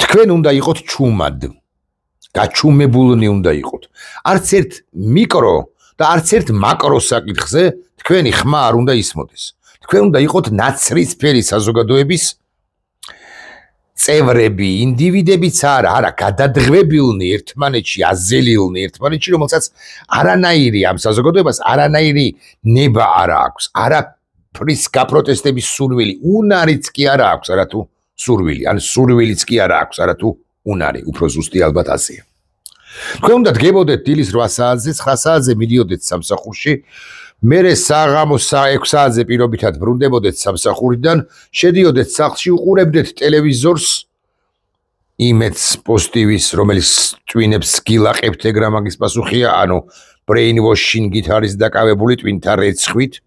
თქვენ უნდა იყოთ ჩუმად. გაჩუმებულნი უნდა იყოთ. არც ერთ მიკრო და არც ერთ მაკრო საკითხზე თქვენი ხმა არ უნდა ისმოდეს. თქვენ უნდა იყოთ ნაცრისფერი საზოგადოების წევრები, ინდივიდებიც არა, გადადღმებილნი ერთმანეთში, აზელილნი ერთმანეთში, რომელსაც არანაირი ამ საზოგადოებას არანაირი ნება არ აქვს, არაფრის გაპროტესტების სურვილი, უნარიც კი არ აქვს, არათუ სურვილი, ან სურვილიც კი არ აქვს, არათუ უნარი, უფრო ზუსტი ალბათ ასეა. თქვენ უნდა დგებოდეთ დილის 8 საათზე, 9 საათზე მიდიოდეთ სამსახურში, მერე საღამოს 6 საათზე პირობითად ბრუნდებოდეთ სამსახურიდან, შედიოდეთ სახლში, უყურებდეთ ტელევიზორს, იმედს პოზიტივის, რომელიც ტვინებს გილაყებთ ეგრა მაგის პასუხია, ანუ brainwashing-ით არის დაკავებული ტვინთა რეცხვით.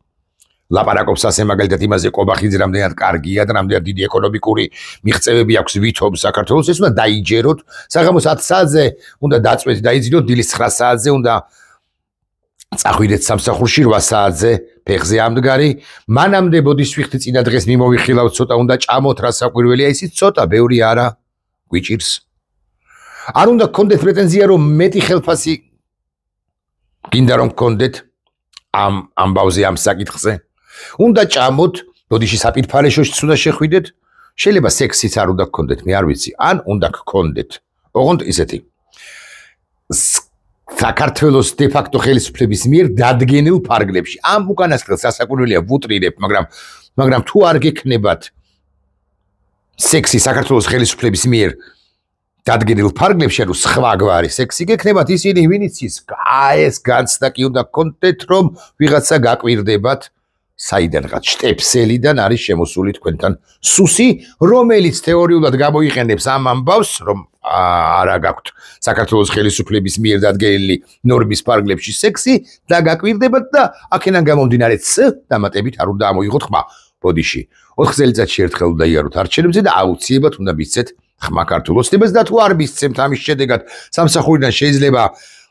ლაპარაკობს ასე მაგალითად იმაზე კობახიძე რამდენად კარგია და რამდენად დიდი ეკონომიკური მიღწევები აქვს ვითომ საქართველოს, ეს უნდა დაიჯეროთ. საღამოს 10 საათზე უნდა დაწვეთ, დაიძინოთ, დილის 9 საათზე უნდა წახვიდეთ სამსახურში, 8 საათზე ფეხზე ამდგარი. მანამდე ბოდისვიხთი წინა დღეს მიმოვიხილავთ, ცოტა უნდა ჭამოთ, რა საკვირველია, ისიც ცოტა, ბევრი არა გვიჭირს. არ უნდა გქონდეთ პრეტენზია, რომ მეტი ხელფასი გინდა რომ გქონდეთ ამ ამბავზე, ამ საკითხზე. უნდა ჭამოთ, ბოდიში საპირფარეშოშიც უნდა შეხვიდეთ, შეიძლება სექსიც არ უნდა გქონდეთ, მე არ ვიცი, ან უნდა გქონდეთ. ოღონდ ისეთი საქართველოს დე-ფაქტო ხელისუფლების მიერ დადგენილ ფარგლებში. ამ უკანასკნელს სასაკვირველია ვუტრირებ, მაგრამ თუ არ გექნებათ სექსი საქართველოს ხელისუფლების მიერ დადგენილ ფარგლებში, ანუ სხვა გვარი სექსი გექნებათ, ისინი ვინიც ის ეს განცდა კი უნდა გქონდეთ, რომ ვიღაცა გაკვირდებათ საიდანღაც შტეფსელიდან არის შემოსული თქვენთან სუსი, რომელიც თეორიულად გამოიყენებს ამ ამბავს, რომ არა გაქვთ საქართველოს ხელისუფლების მიერ დადგენილი ნორმის ფარგლებში სექსი და გაკვირდებათ და აქედან გამომდინარე დამატებით არ უნდა ამოიღოთ ხმა. ბოდიში 4 წელიწადში ერთხელ უნდა იაროთ არჩევნებზე და აუცილებლად უნდა მისცეთ ხმა ქართულ ოცნებას და თუ არ მისცემთ ამის შედეგად სამსახურიდან შეიძლება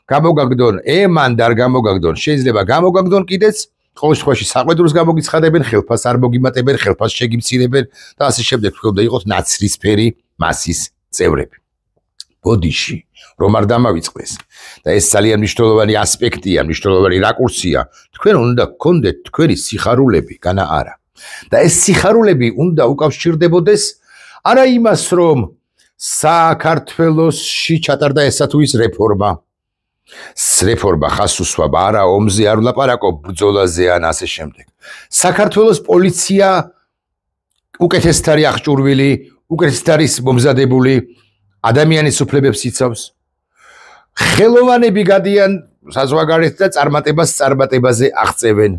გამოგაგდონ, ემანდ არ გამოგაგდონ, შეიძლება გამოგაგდონ კიდეც, ყოველ შემთხვევაში საყვედურს გამოგიცხადებენ, ხელფასს არ მოგიმატებენ, ხელფასს შეგიმცირებენ და ასე შემდეგ. თქვენ უნდა იყოთ ნაცრისფერი მასის წევრები. ბოდიში რომ არ დამავიწყდეს და ეს ძალიან მნიშვნელოვანი ასპექტია, მნიშვნელოვანი რაკურსია, თქვენ უნდა გქონდეთ თქვენი სიხარულები, განა არა. და ეს სიხარულები უნდა უკავშირდებოდეს არა იმას, რომ საქართველოსში ჩატარდა ესა თუ ის რეფორმა. რეფორმა ხასუსვაბ არა ომზე არ ვლაპარაკობ, ბრძოლაზე ან ასე შემდეგ. საქართველოს პოლიცია უკეთესად არის აღჭურვილი, უკეთესად არის მომზადებული, ადამიანის უფლებებს იცავს. ხელოვანები გადიან საზღვარგარეთ და წარმატებაზე აღწევენ.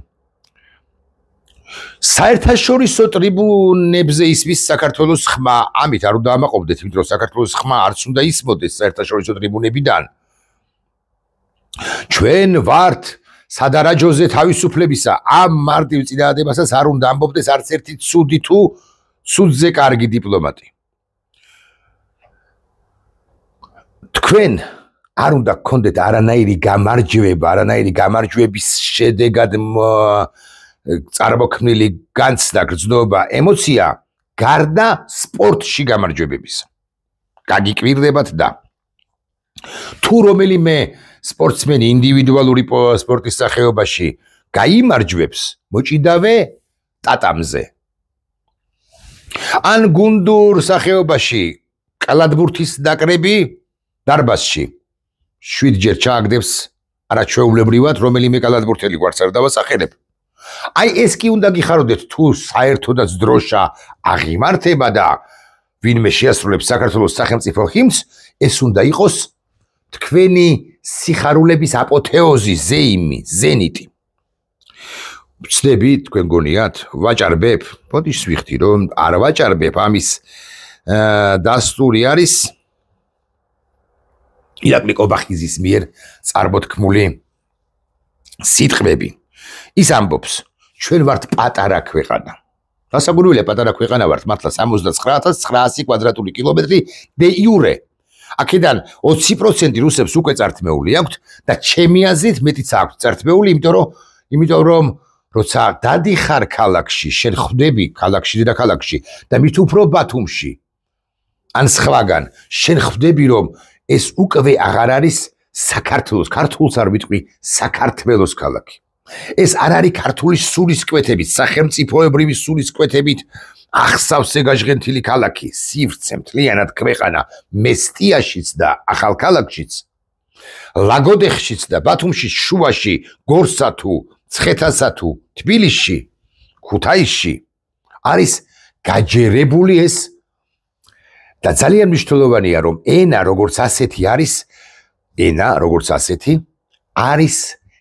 საერთაშორისო ტრიბუნებზე ისმის საქართველოს ხმა, ამით არ უნდა ამაყობდეთ, იმიტომ რომ საქართველოს ხმა არც უნდა ისმოდეს საერთაშორისო ტრიბუნებიდან. ჩვენ ვართ სადარაჯოზე თავისუფლებისა, ამ მარტივ წინააღმდეგობასაც არ უნდა ამბობდეს არც ერთი ცუდი თუ ცუდზე კარგი დიპლომატი. თქვენ არ უნდა გქონდეთ არანაირი გამარჯვება, არანაირი გამარჯვების შედეგად წარმოქმნილი განცდა, გრძნობა, ემოცია გარდა სპორტში გამარჯვებების. გაგიკვირდებათ და თუ რომელიმე სპორტსმენი ინდივიდუალური სპორტის სახეობაში გაიმარჯვებს, მოჭიდავე ტატამზე. ან გუნდურ სახეობაში კალათბურთის ნაკრები დარბაზში 7 ჯერ ჩააგდებს არაჩვეულებრივად რომელიმე კალათბურთელი გვარც არ დავასახელებ. აი ეს კი უნდა გიხაროდეთ, თუ საერთოდაც დროშა აღიმართება და ვინმე შეასრულებს საქართველოს სახელმწიფო ჰიმნს, ეს უნდა იყოს თქვენი სიხარულების აპოთეოზი, ზეიმი, ზენიტი. ვწდები, თქვენ გონიათ, ვაჭარბებ, ბოდიშს ვიხდი, რომ არ ვაჭარბებ, ამის დასტური არის ირაკლი კობახიძის მიერ წარმოთქმული სიტყვები. ის ამბობს, ჩვენ ვართ პატარა ქვეყანა. დასაგურვილია პატარა ქვეყანა ვართ, მართლა 69,900 კვადრატული კილომეტრი დე იურე. აქედან 20% რუსებს უკვე წართმეული აქვთ და ჩემი აზრით მეტიც აქვთ წართმეული, იმიტომ რომ როცა დადიხარ ქალაქში, შენ ხვდები ქალაქში და ქალაქში და მით უფრო ბათუმში. ან სხვაგან შენ ხვდები რომ ეს უკვე აღარ არის საქართველოს ქართულს არ ვიტყვი საქართველოს ქალაქი ეს არ არის ქართული სულისკვეთებით სახელმწიფოებრივი სულისკვეთებით ახსავსე გაჟღენთილი ქალაქი სივრცე მთლიანად ქვეყანა მესტიაშიც და ახალქალაქშიც ლაგოდეხშიც და ბათუმში შუაში გორსა თუ ცხეთასა თუ თბილისში ქუთაისში არის გაჯერებული ეს და ძალიან მნიშვნელოვანია რომ ენა როგორც ასეთი არის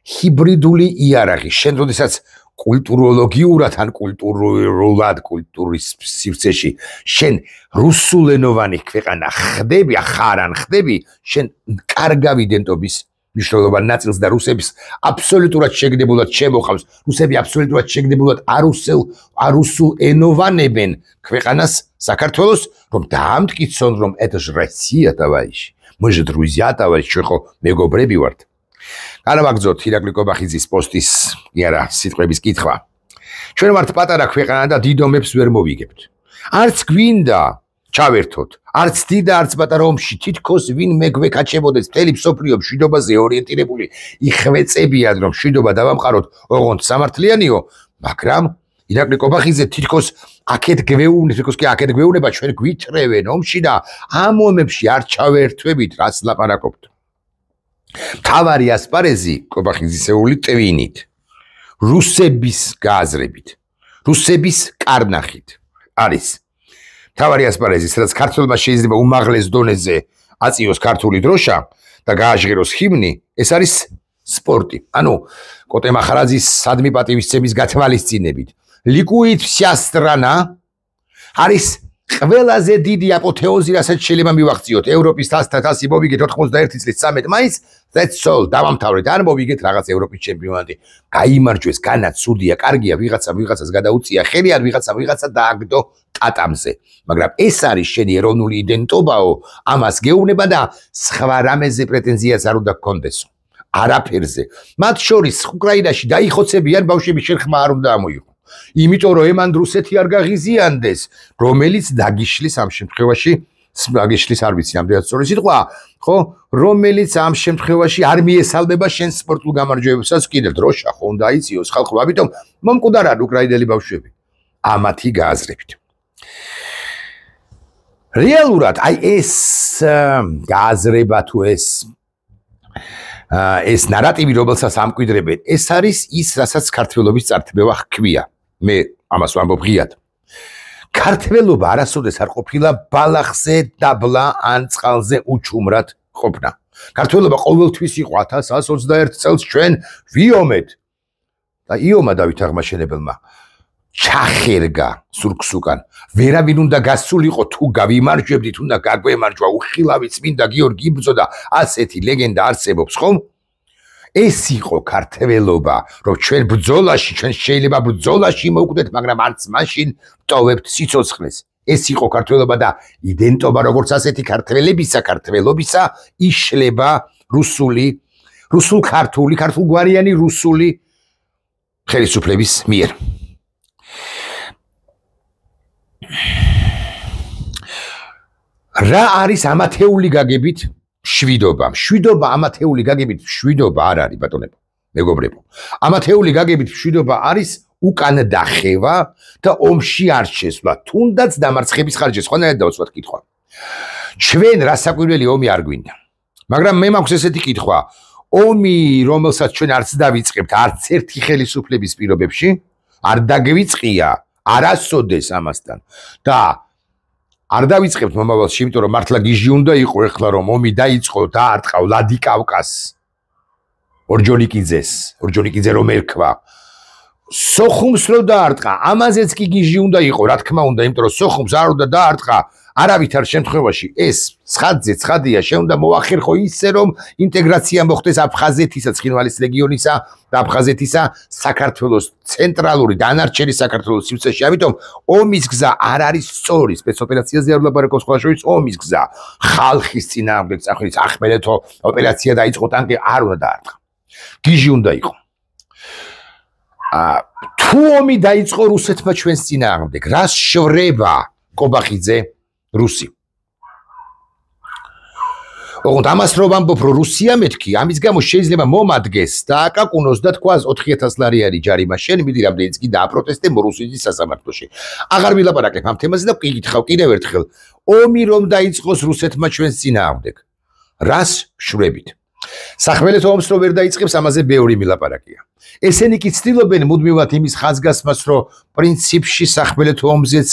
ჰიბრიდული იარაღი შენ როდესაც კულტუროლოგიურად ან კულტურის სივრცეში შენ რუსულენოვანი ქვეყანა ხდები ახარ ან ხდები შენ კარგავი იდენტობის მნიშვნელოვან ნაწილს და რუსების აბსოლუტურად შეგდებულად შემოყავს რუსები აბსოლუტურად შეგდებულად არუსულ ენოვანებენ ქვეყანას საქართველოს რომ დაამტკიცონ რომ это ж Россия товарищи мы же друзья товарищи ჩვენ ხო მეგობრები ვართ განავაგრძოთ ირაკლი კობახიძის პოსტის იარა სიტყვების კითხვა ჩვენ ვართ პატარა ქვეყანა და დიდ ომებს ვერ მოვიგებთ არც გვინდა ჩავერთოთ არც დიდ და არც პატარა ომში თითქოს ვინმე გვეკაჩებოდეს მთელი მსოფლიო მშვიდობაზე ორიენტირებული იხვეწებიან რომ მშვიდობა დავამყაროთ ოღონდ სამართლიანიო მაგრამ ირაკლი კობახიძე თითქოს აქეთ გვეუბნება ჩვენ გვითრევენ ომში და ამ ომებში არ ჩავერთვებით რას ლაპარაკობთ მთავარი ასპარეზი კობახიძისეული ტვინით რუსების გააზრებით რუსების კარნახით არის მთავარი ასპარეზი სადაც ქართველმა შეიძლება უმაღლეს დონეზე აწიოს ქართული დროშა და გააჟღეროს ჰიმნი ეს არის სპორტი ანუ კოტე მახარაძის სადმი პატივისცემის გათვალისწინებით ლიკუით вся страна არის ყველაზე დიდი აპოთეოზი რასაც შეიძლება მივახციოთ ევროპის თასი მოვიგეთ 91 წლის 13 მაისს that's all დავამთავრეთ არ მოვიგეთ რაღაც ევროპის ჩემპიონატი გაიმარჯვეს განაცუდია კარგია ვიღაცას გადაუწია ხელი არ ვიღაცა დააგდო ტატამზე მაგრამ ეს არის შენი ეროვნული იდენტობაო ამას გეუბნება და სხვა რამეზე პრეტენზიას არ უნდა გქონდესო არაფერზე მათ შორის უკრაინაში დაიხოცებიან ბავშვები შენ ხმა არ უნდა ამოიღო იმიტომ რომ ემან რუსეთი არ გაღიზიანდეს რომელიც დაგიშლის ამ შემთხვევაში დაგიშლის არ ვიცი ამდენად სწორი სიტყვა ხო რომელიც ამ შემთხვევაში არ მიესალმება შენ სპორტულ გამარჯვებებსაც კიდევ დროშა ხო უნდა იწიოს ხალხო ამიტომ მომკვდარად უკრაინელი ბავშვები ამათი გააზრებით რეალურად აი ეს გააზრება თუ ეს ნარატივი რომელსაც ამკვიდრებენ ეს არის ის რასაც ქართველობის წართბევა ჰქვია მე ამას ვამბობ ღიად ქართველობა არასოდეს არ ყოფილა ბალახზე დაბლა ან წყალზე უჩუმრად ყოფნა ქართველობა ყოველთვის იყო 1121 წელს ჩვენ ვიომეთ და იომა დავით აღმაშენებელმა ჩახერგა სურგს უკან ვერავინ უნდა გასულიყო თუ გავიმარჯვებდით უნდა გაგვემარჯვა უხილავი წმინდა გიორგი იბრძოდა ასეთი ლეგენდა არსებობს ხომ ეს იყო ქართველობა რომ ჩვენ ბრძოლაში ჩვენ შეიძლება ბრძოლაში მოვკვდეთ მაგრამ არც მაშინ ვტოვებთ სიცოცხლეს ეს იყო ქართველობა და იდენტობა როგორც ასეთი ქართველობისა იშლება ქართულგვარიანი რუსული ხელისუფლების მიერ რა არის ამათეული გაგებით შვიდობა ამათეული გაგებით შვიდობა არ არის ბატონებო მეგობრებო ამათეული გაგებით შვიდობა არის უკან დახევა და ომში არ შესვლა თუნდაც დამარცხების ხარჯზე სხვანაირად დავსვათ კითხვა ჩვენ რასაკვირველი ომი არ გვინდა მაგრამ მე მაქვს ესეთი კითხვა ომი რომელსაც ჩვენ არც დავიწყებთ არც ერთი ხელისუფლების პირობებში არ დაგვიწყია არასოდეს ამასთან და არ დავიწყებთ მომავალში, იმიტომ რომ მართლა გიჟი უნდა იყო ეხლა რომ ომი დაიწყო და არტყა ვლადიკავკას ორჯონიკიძე რომ ერქვა სოხუმს რო დაარტყა ამაზეც კი გიჟი უნდა იყო რა თქმა უნდა იმიტომ რომ სოხუმს არ უნდა დაარტყა არავითარ შემთხვევაში ეს ცხადია შენ უნდა მოახერხო ისე რომ ინტეგრაცია მოხდეს აფხაზეთისა ცხინვალის რეგიონისა და აფხაზეთისა საქართველოს ცენტრალური დანარჩენი საქართველოს სივრცეში ამიტომ ომის გზა არ არის სწორი სპეცოპერაციაზე არ ვლაპარაკობ სხვა შორის ომის გზა ხალხის წინააღმდეგ წახვის ახმელეთო ოპერაცია დაიწყო ტანკი არ უნდა დაარტყა გიჟი უნდა იყო თუ ომი დაიწყო რუსეთმა ჩვენს წინააღმდეგ რას შვრება კობახიძე რუსი ოღონდ ამას რო ვამბობ, რომ რუსია მეთქი, ამის გამო შეიძლება მომადგეს და აკაკუნოს და თქვას 4000 ლარიანი ჯარიმა. შენ მიდი რამდენიც კი დააპროტესტე რუსეთის სასამართლოში. აღარ ვილაპარაკებ ამ თემაზე და გიგითხავ კიდევ ერთხელ. ომი რომ დაიწყოს რუსეთმა ჩვენს წინააღმდეგ. რას შვრებით? სახმელეთო ომს რო ვერ დაიწყებს, ამაზე ბევრი მილაპარაკია. ესენი კი ცდილობენ მუდმივად იმის ხაზგასმას, რომ პრინციპში სახმელეთო ომზეც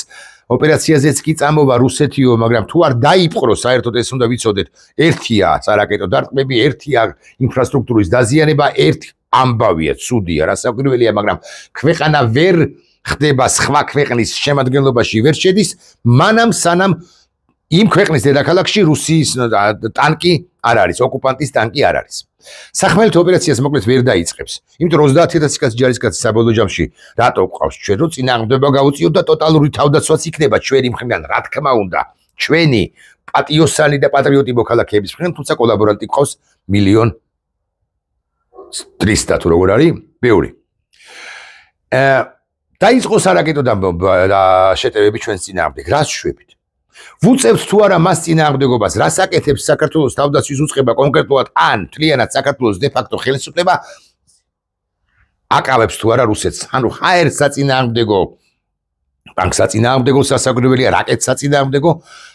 ოპერაციაზეც კი წამოვა რუსეთიო, მაგრამ თუ არ დაიპყროს, საერთოდ ეს უნდა ვიცოდეთ, ერთია სარაკეტო დარტყმები, ერთია ინფრასტრუქტურის დაზიანება, ერთი ამბავია, ცუდია, რასაკვირველია, მაგრამ ქვეყანა ვერ ხდება სხვა ქვეყნის შემადგენლობაში ვერ შედის, მანამ სანამ იმ ქვეყნის დედაქალაქში რუსიის ტანკი არ არის, ოკუპანტის ტანკი არ არის. სახმელეთო ოპერაციას მოკლედ ვერ დაიწყებს. იმიტომ რომ 30000 კაცი ჯარისკაცი საბოლოო ჯამში რატო გვყავს ჩვენ, რომ წინააღმდება გავუწიოთ და ტოტალური თავდაცვაც იქნება ჩვენი მხრიდან, რა თქმა უნდა, ჩვენი პატიოსანი და პატრიოტი მოქალაქეების მხრიდან, თუმცა კოლაბორანტი გვყავს 1.300.000 თუ როგორ არის, ბევრი. დაიწყო სარაკეტო შეტევები ჩვენს წინააღმდეგ, რას შვებით? ვუწევთ თუ არა მას წინააღმდეგობას, რას აკეთებს საქართველოს თავდაცვის უწყება კონკრეტულად ან თლიანად საქართველოს დე-ფაქტო ხელისუფლება აკავებს თუ არა რუსეთს, ანუ ჰაერს საწინააღმდეგო, ბანკს საწინააღმდეგო სასაკვირველია, რაკეტს საწინააღმდეგო,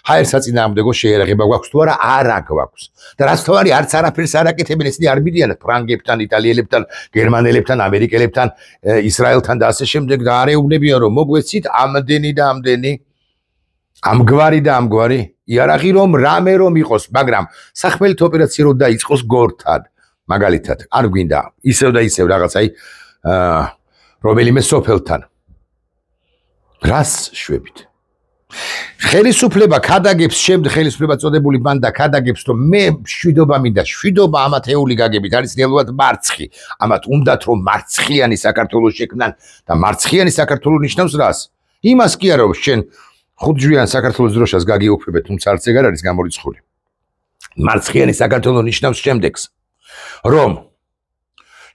ჰაერს საწინააღმდეგო შეერაღება გვაქვს თუ არა, არა გვაქვს. და რაც თვარი არც არაფერს არ აკეთებენ, ესენი არ მიდიან ფრანგებთან, იტალიელებთან, გერმანელებთან, ამერიკელებთან, ისრაელთან და ასე შემდეგ და არ ეუბნებიან რომ მოგვეცით ამდენი და ამდენი ამგვარი და ამგვარი იარაღი რომ რამე რომ იყოს, მაგრამ სახმელეთო ოპერაცია რომ დაიწყოს გორთად, მაგალითად, არ გვინდა ისევ და ისევ რაღაც აი რომელიმე სოფელთან. რას შვებით? ხელისუფლება ქადაგებს შემდეგ ხელისუფლება წოდებული ბანდა ქადაგებს რომ მე შვიდობა მინდა, შვიდობა ამათ ეული გაგებით არის რეალურად მარცხი. ამათ უნდათ რომ მარცხიანი საქართველოს შექმნან და მარცხიანი საქართველოს ნიშნავს რას? იმას კი არა რომ შენ ხუთჯვიან საქართველოს დროშას გაგიუქმებთ, თუმცა არც ეგ არ არის გამორიცხული. მარცხიანი საქართველოს ნიშნავს შემდეგს, რომ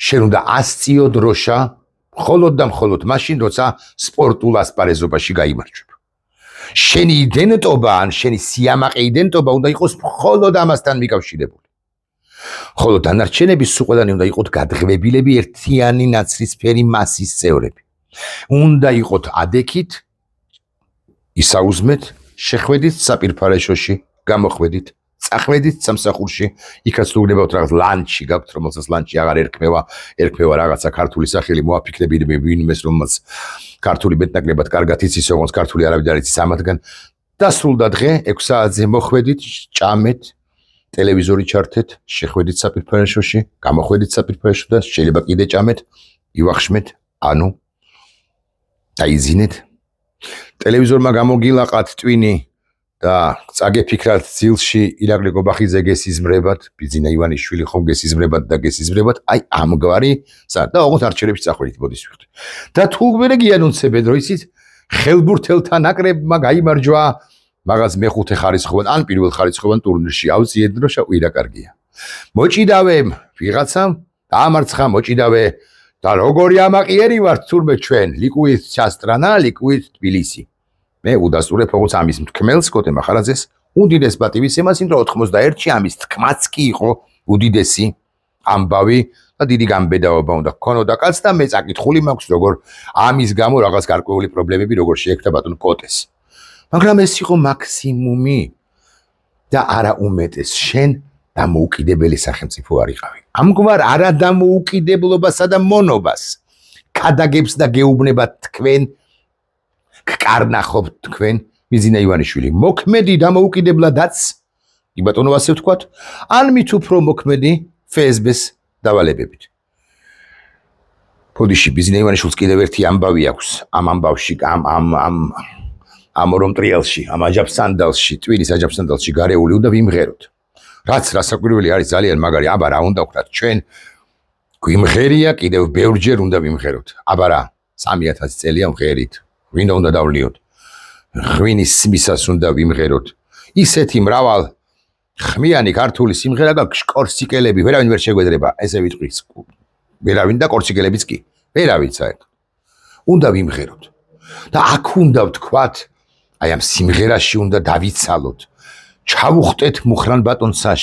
შენ უნდა ასწიო დროშა მხოლოდ და მხოლოდ მაშინ, როცა სპორტულ ასპარეზობაში გაიმარჯვებ. შენი იდენტობა ან შენი სიამაყე იდენტობა უნდა იყოს მხოლოდ ამასთან მიკავშირებული. ხოლო დანარჩენები სულ ყველანი უნდა იყოთ გადღებილები ერთიანი ნაცრისფერი მასის წევრები. უნდა იყოთ ადექით ისაუზმეთ, შეხვედით საპირფარეშოში, გამოხვედით, წახვედით სამსახურში, იქაც თუ გნებავთ რაღაც ლანჩი გაქვთ, რომელსაც ლანჩი აღარ ერქმევა რაღაცა ქართული სახელი, მოაფიქრებინებ ვინმეს, რომელსაც ქართული მეტნაკლებად კარგად იცის, როგორც ქართული არავინ არ იცის ამათგან. დასრულდა დღე, 6 საათზე მოხვედით, ჭამეთ, ტელევიზორი ჩართეთ, შეხვედით საპირფარეშოში, გამოხვედით საპირფარეშოში და შეიძლება კიდე ჭამეთ, ივახშმეთ, ანუ დაიზინეთ. ტელევიზორმა გამოგილაყათ ტვინი და წაგეფიქრათ ძილში ირაკლი გობახიძე გესიზმრებათ, ბიძინა ივანიშვილი ხომ გესიზმრებათ და გესიზმრებათ, აი ამგვარი და ოღონდ არჩევნებში წახვედით მოდის ვიხდი. და თუ ვერ გიანონცებენ რომ იცით ხელბურთელთა ნაკრებმა გაიმარჯვა მაგას მეხუთე ხარისხოვან ან პირველ ხარისხოვან ტურნირში ავწიეთ დროშა უირაკარგია. მოჭიდავე ვიღაცამ დაამარცხა მოჭიდავე და როგორი ამაყიერი ვართ თურმე ჩვენ ლიკუით ჩასტრანა ლიკუით თბილისი. მე უდასტურებ როგორც ამის თქმელს კოტე მახარაძეს უდიდეს პატივის იმას იმ 91-ში ამის თქმაც კი იყო უდიდესი ამბავი და დიდი გამბედაობა უნდა ქონოდა კაც და მე წაკითხული მაქვს როგორ ამის გამო რაღაც გარკვეული პრობლემები როგორ შეექმნა ბატონ კოტეს. მაგრამ ეს იყო მაქსიმუმი და არა უმეტეს შენ დამოუკიდებელი სახელმწიფო არ იყავი. ამგვარ არადამოუკიდებლობასა და მონობას ქადაგებს და გეუბნება თქვენ გკარნახობთ თქვენ ბიძინა ივანიშვილი მოქმედი დამოუკიდებლადაც კი ბატონო ასე ვთქვათ ან მით უფრო მოქმედი ფსბ-ს დავალებებით. ფოდიში ბიძინა ივანიშვილს კიდევ ერთი ამბავი აქვს ამ ამბავში ამ ორომტრიალში ამ აჯაფსანდალში ტვინის აჯაფსანდალში გარეული უნდა ვიმღეროთ. რაც რასაკვირველი არის ძალიან მაგარი აბა რა უნდა ვქნათ ჩვენ გვიმღერია კიდევ ბევრჯერ უნდა ვიმღეროთ. აბა რა 3000 წელია მღერით. ვინ უნდა დავლიოთ? ღვინის სმისას უნდა ვიმღეროთ. ისეთი მრავალ ხმიანი ქართული სიმღერა გაქვს კორსიკელები ვერავინ ვერ შეგვედრება ესე ვიტყვი. ვერავინ და კორსიკელებიც კი. ვერავინ საერთოდ. უნდა ვიმღეროთ. და აქ უნდა ვთქვათ აი ამ სიმღერაში უნდა დავიცალოთ. ჩავუხტეთ მუხრან ბატონსა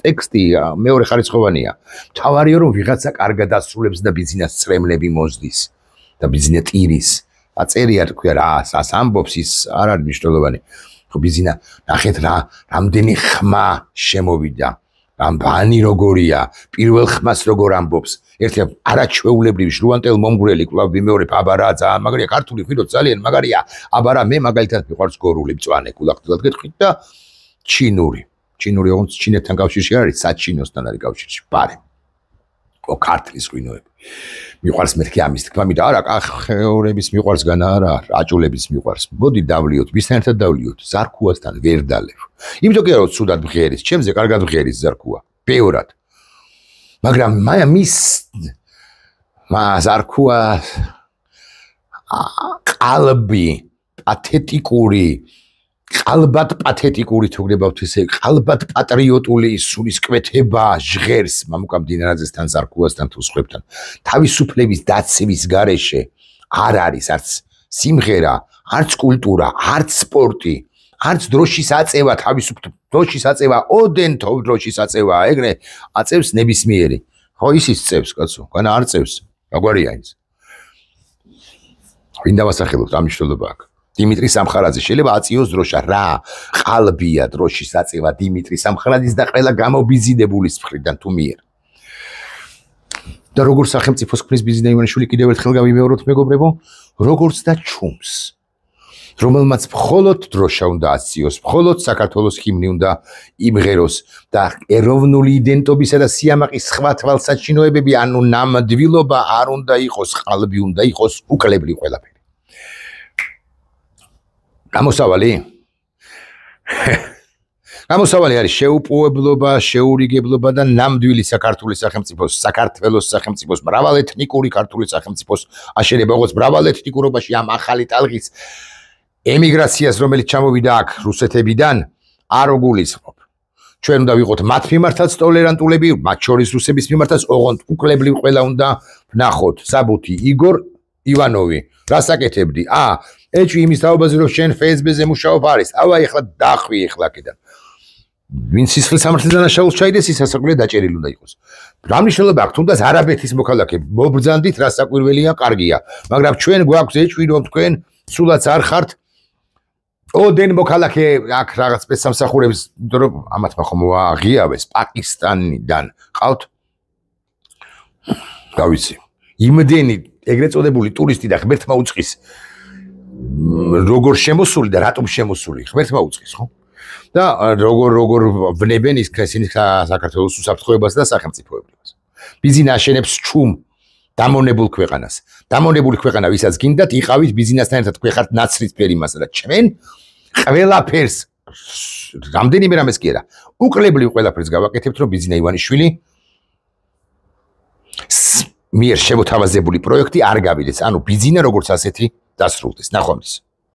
ტექსტი მეორე ხარისხოვანია. თავარია რომ ვიღაცა კარგად ასრულებს და ბიზნეს წრემლები მოსდის და ბიზნეს ტირის. აწერია თქვია რა ას ამბობს ის არ არის მნიშვნელოვანი. ხო ბიზნეს ნახეთ რა რამდენი ხმა შემოვიდა. ამ ბანი როგორია, პირველ ხმას როგორ ამბობს. ერთი არაჩვეულებრივი ჟლუანტელ მომგვრელი კლავ ვიმეორებ აბარაა ძალიან მაგარია ქართული ხვიდოთ ძალიან მაგარია აბარა მე მაგალითად მიყვარს გორული მწვანე კულახტულად გეტყვით და ჩინური ოღონდ ჩინეთთან კავშირში არის საჩინოსთან არის კავშირში პარე ო ქართლის ღვინოები მიყვარს მეთქი ამის თქმა მინდა არა კახეორების მიყვარს განა არა აჭულების მიყვარს მოდი დავლიოთ ვისთან ერთად დავლიოთ ზარქუასთან ვერ დალევ იმიტომ კი არა რომ ცუდად მღერის ჩემზე კარგად მღერის ზარქუა ბევრად მაგრამ მის ზარქუა ყალბი პათეტიკური ყალბად პათეტიკური თუ გნებავთ ესე ყალბად პატრიოტული სულისკვეთება ჟღერს მამუკამდინარაძესთან ზარქუასთან თუ სხვებთან თავისუფლების დაცვის გარეშე არ არის არც სიმღერა არც კულტურა არც სპორტი არც დროშის აწევა თავისუფლ დროშის აწევა ოდენ თო დროშის აწევა ეგრე აწევს ნებისმიერი ხო ისიც წევს კაცო განა არ წევს აგვარია ის ვინ დავასახელოთ ამ მნიშვნელობა აქვს დიმიტრი სამხარაძე შეიძლება აწიოს დროშა რა ყალბია დროშის აწევა დიმიტრი სამხარაძის და ყველა გამობიზიდებულის მხრიდან თუ მიერ და როგორც სახელმწიფოს ქმნის ბიზნეს ივანიშვილი კიდევ ერთხელ გავიმეოროთ მეგობრებო როგორც და ჩუმს რომელმაც მხოლოდ დროშა უნდა აციოს, მხოლოდ საქართველოს ჰიმნი უნდა იმღეროს და ეროვნული იდენტობისა და სიამაყის სხვა თვალსაჩინოებები, ანუ ნამდვილობა არ უნდა იყოს, ყალბი უნდა იყოს უკლებლი ყველაფერი. გამოსავალი არის შეუპოვებლობა, შეურიგებლობა და ნამდვილი საქართველოს სახელმწიფოს, მრავალეთნიკური ქართული სახელმწიფოს აშენება, როგორც მრავალეთნიკურობაში ამ ახალი ტალღის ემიგრაციას, რომელიც ჩამოვიდა აქ რუსეთებიდან, არ გულისხმობ. ჩვენ უნდა ვიყოთ მათ მიმართაც ტოლერანტულები, მათ შორის რუსების მიმართაც, ოღონდ უკლებლივ ყველა უნდა ვნახოთ. საბუთი იგორ ივანოვი, რას აკეთებდი? ეჭვი იმის თაობაზე რომ შენ ფსბ-ზე მუშაობ არის. ავაი ახლა დახვი ახლა აქედან. ვინ სისხლის სამართლის დანაშაულს ჩაიდეს, ის სასაკვირად დაჭერილი უნდა იყოს. რა მნიშვნელობა აქვს? თუნდაც არაბეთის მოქალაქე, მობრძანდით, რა საკვირველია, კარგია. მაგრამ ჩვენ გვაქვს ეჭვი რომ თქვენ სულაც არ ხართ ოდენ მოქალაქე აქ რაღაც სპეცსამსახურების რომ ამათმა ხომ აღიავეს პაკისტანიდან ყავთ გავიცი იმდენი ეგრეთ წოდებული ტურისტი და ღმერთმა უწყის როგორ შემოსული და რატომ შემოსული ღმერთმა უწყის ხო და როგორ ვნებენ ისინი საქართველოს უსაფრთხოებას და სახელმწიფოებრებას ბიზნეს აშენებს ჩუმ დამონებულ ქვეყანას დამონებული ქვეყანა ვისაც გინდათ იყავით ბიზნესთან ერთად ქვეხართ ნაცრისფერი მასა და ჩვენ ყველაფერს რამდენიმე რამეს კი არა უკლებლივ ყველაფერს გავაკეთებთ რომ ბიზნეს ივანიშვილი მიერ შემოთავაზებული პროექტი არ გავიდეს ანუ ბიზნეს როგორც ასეთი დასრულდეს ნახვამდის